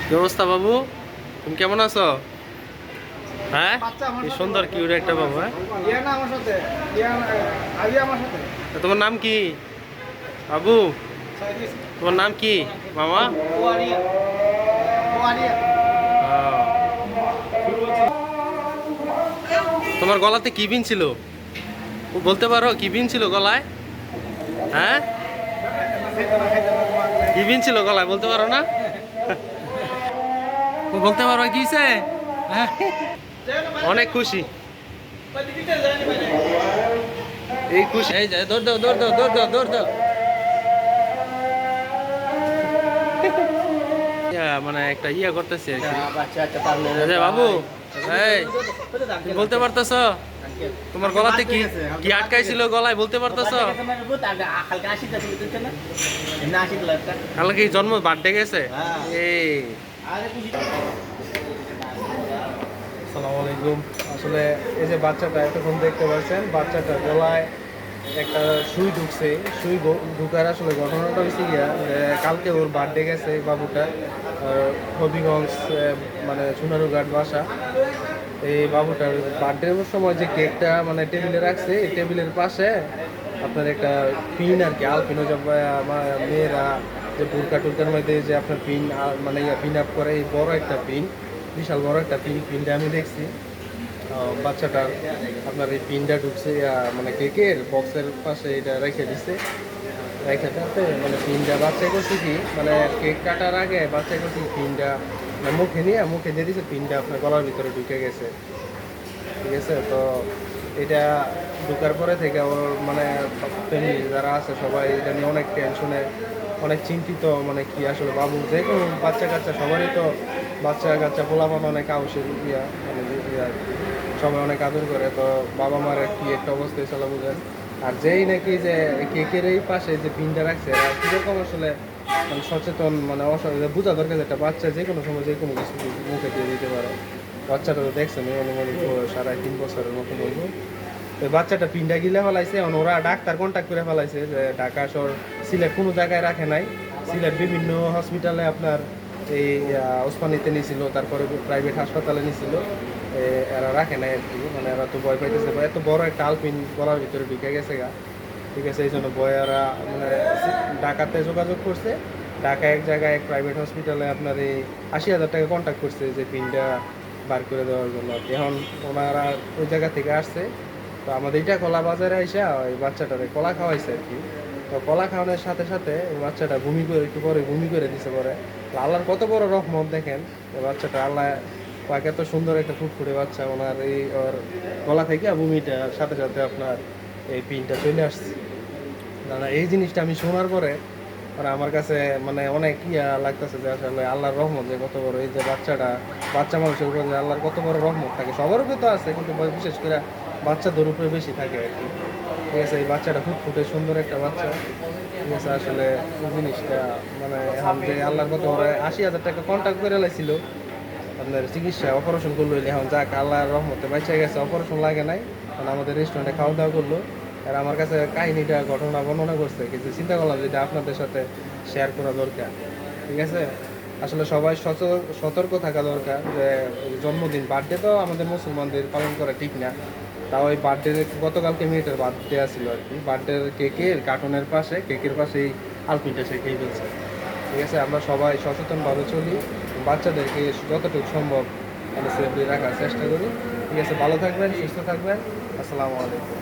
কি অবস্থা বাবু, তুমি কেমন আছো? হ্যাঁ, কি সুন্দর কিউট একটা বাবু। হ্যাঁ, তোমার নাম কি বাবু? তোমার নাম কি মামা? তোমার গলাতে কি বিন ছিল বলতে পারো? কি বিন ছিল গলায়? হ্যাঁ, কি বিন ছিল গলায় বলতে পারো না? বলতে পারো কি হইছে? হ্যাঁ, অনেক খুশি। এই খুশি, এই যে দৌড় দাও দৌড় দাও দৌড় দাও দৌড় দাও। মানে একটা ইয়া করতেছি আর কি। বাবু, এই তুমি বলতে পারতেছো তোমার গলাতে কি কি আটকাইছিল গলায় বলতে পারতেছো? কালকে কি জন্ম বার্থডে গেছে? এই আসসালামু আলাইকুম। আসলে এই যে বাচ্চাটা এতক্ষণ দেখতে পাচ্ছেন, বাচ্চাটার গলায় একটা সুই ঢুকছে। সুই ঢুকার আসলে ঘটনাটা হয়েছে গিয়া যে কালকে ওর বার্থডে গেছে বাবুটা, হবিগঞ্জ মানে সোনারুঘাট বাসা। এই বাবুটার বার্থডের সময় যে কেকটা মানে টেবিলে রাখছে, এই টেবিলের পাশে আপনার একটা পিন আর কি, আলপিনো যে মেয়েরা যে বুরকা টুরকার মধ্যে যে আপনার পিন মানে পিন আপ করে, এই বড় একটা পিন, বিশাল বড় একটা পিনটা আমি দেখছি। বাচ্চাটার আপনার এই পিনটা ঢুকছে মানে কেকের বক্সের পাশে, এটা রেখে দিচ্ছে। রেখে তাতে মানে পিনটা বাচ্চা করছে কি, মানে কেক কাটার আগে বাচ্চা করছে পিনটা মানে মুখে নিয়ে মুখে দিয়ে দিচ্ছে, পিনটা আপনার গলার ভিতরে ঢুকে গেছে। ঠিক আছে, তো এটা ঢুকার পরে থেকে ওর মানে ফ্যামিলি যারা আছে সবাই এটা নিয়ে অনেক টেনশনে, অনেক চিন্তিত। মানে কি আসলে বাবু, যে কোনো বাচ্চা কাচ্চা সবারই তো বাচ্চা কাচ্চা পোলাপান অনেক আউসের ইয়া মানে ইয়া, সবাই অনেক আদর করে। তো বাবা মার কি একটা অবস্থা হয়েছিল বুঝেন। আর যেই নাকি যে কেকের এই পাশে যে পিনটা রাখছে, কীরকম আসলে মানে সচেতন, মানে বোঝা দরকার যে একটা বাচ্চা যে কোনো সময় যে কোনো কিছু মুখে দিয়ে দিতে পারে। বাচ্চাটা তো দেখছেন অনুমানিক 3.5 বছরের মতো বলবো। তো বাচ্চাটা পিন্ডা গিলে ফেলাইছে, ওরা ডাক্তার কন্ট্যাক্ট করে ফেলাইছে যে ঢাকা শহর সিলেট কোনো জায়গায় রাখে নাই। সিলেট বিভিন্ন হসপিটালে আপনার এই ওসমানীতে নিয়েছিল, তারপরে প্রাইভেট হাসপাতালে নিয়েছিল, এরা রাখে নাই আর কি। মানে এরা তো ভয় পাইতেছে, এত বড় একটা আলপিন গলার ভিতরে ঢুকে গেছে গা। ঠিক আছে, এই জন্য ভয় এরা মানে ঢাকাতে যোগাযোগ করছে। ঢাকা এক জায়গায় এক প্রাইভেট হসপিটালে আপনার এই 80,000 টাকা কন্ট্যাক্ট করছে যে পিনটা বার করে দেওয়ার জন্য। এখন ওনারা ওই জায়গা থেকে আসছে, তো আমাদের এটা কলা বাজারে এসে ওই বাচ্চাটারে কলা খাওয়াইছে আর কি। তো কলা খাওয়ানোর সাথে সাথে ওই বাচ্চাটা বমি করে, একটু পরে বমি করে দিছে পরে। তো আল্লাহর কত বড় রহমত দেখেন, ওই বাচ্চাটা আল্লাহ পাক এত সুন্দর একটা ফুটফুটে বাচ্চা, ওনার এই ওর গলা থেকে বমিটার সাথে সাথে আপনার এই পিনটা চলে আসছে। দাদা, এই জিনিসটা আমি শোনার পরে মানে আমার কাছে মানে অনেক ইয়া লাগতেছে যে আসলে আল্লাহর রহমত যে কত বড়। এই যে বাচ্চা মানুষের উপরে যে আল্লাহর কত বড় রহমত থাকে, সবার উপরে তো আছে কিন্তু বিশেষ করে বাচ্চাদের উপরে বেশি থাকে আর কি। ঠিক আছে, এই বাচ্চাটা ফুটফুটে সুন্দর একটা বাচ্চা। ঠিক আছে, আসলে জিনিসটা মানে এখন যে আল্লাহর কত বড়, 80,000 টাকা কন্ট্যাক্ট করে লাইছিল আপনার চিকিৎসা, অপারেশন করলো। এখন যাক আল্লাহর রহমতে বাঁচা গেছে, অপারেশন লাগে নাই। কারণ আমাদের রেস্টুরেন্টে খাওয়া দাওয়া করলো। আর আমার কাছে কাহিনীটা ঘটনা বর্ণনা করছে, কিন্তু চিন্তা করলাম যেটা আপনাদের সাথে শেয়ার করা দরকার। ঠিক আছে, আসলে সবাই সতর্ক থাকা দরকার যে জন্মদিন, বার্থডে তো আমাদের মুসলমানদের পালন করা ঠিক না। তাও ওই বার্থডে, গতকালকে মেয়েটার বার্থডে আসছিল আর কি, বার্থডে কেকের কার্টনের পাশে, কেকের পাশে এই আলপিনটা সে খেয়ে ফেলছে। ঠিক আছে, আমরা সবাই সচেতনভাবে চলি, বাচ্চাদেরকে যতটুকু সম্ভব মানে সেফলি রাখার চেষ্টা করি। ঠিক আছে, ভালো থাকবেন, সুস্থ থাকবেন। আসসালামু আলাইকুম।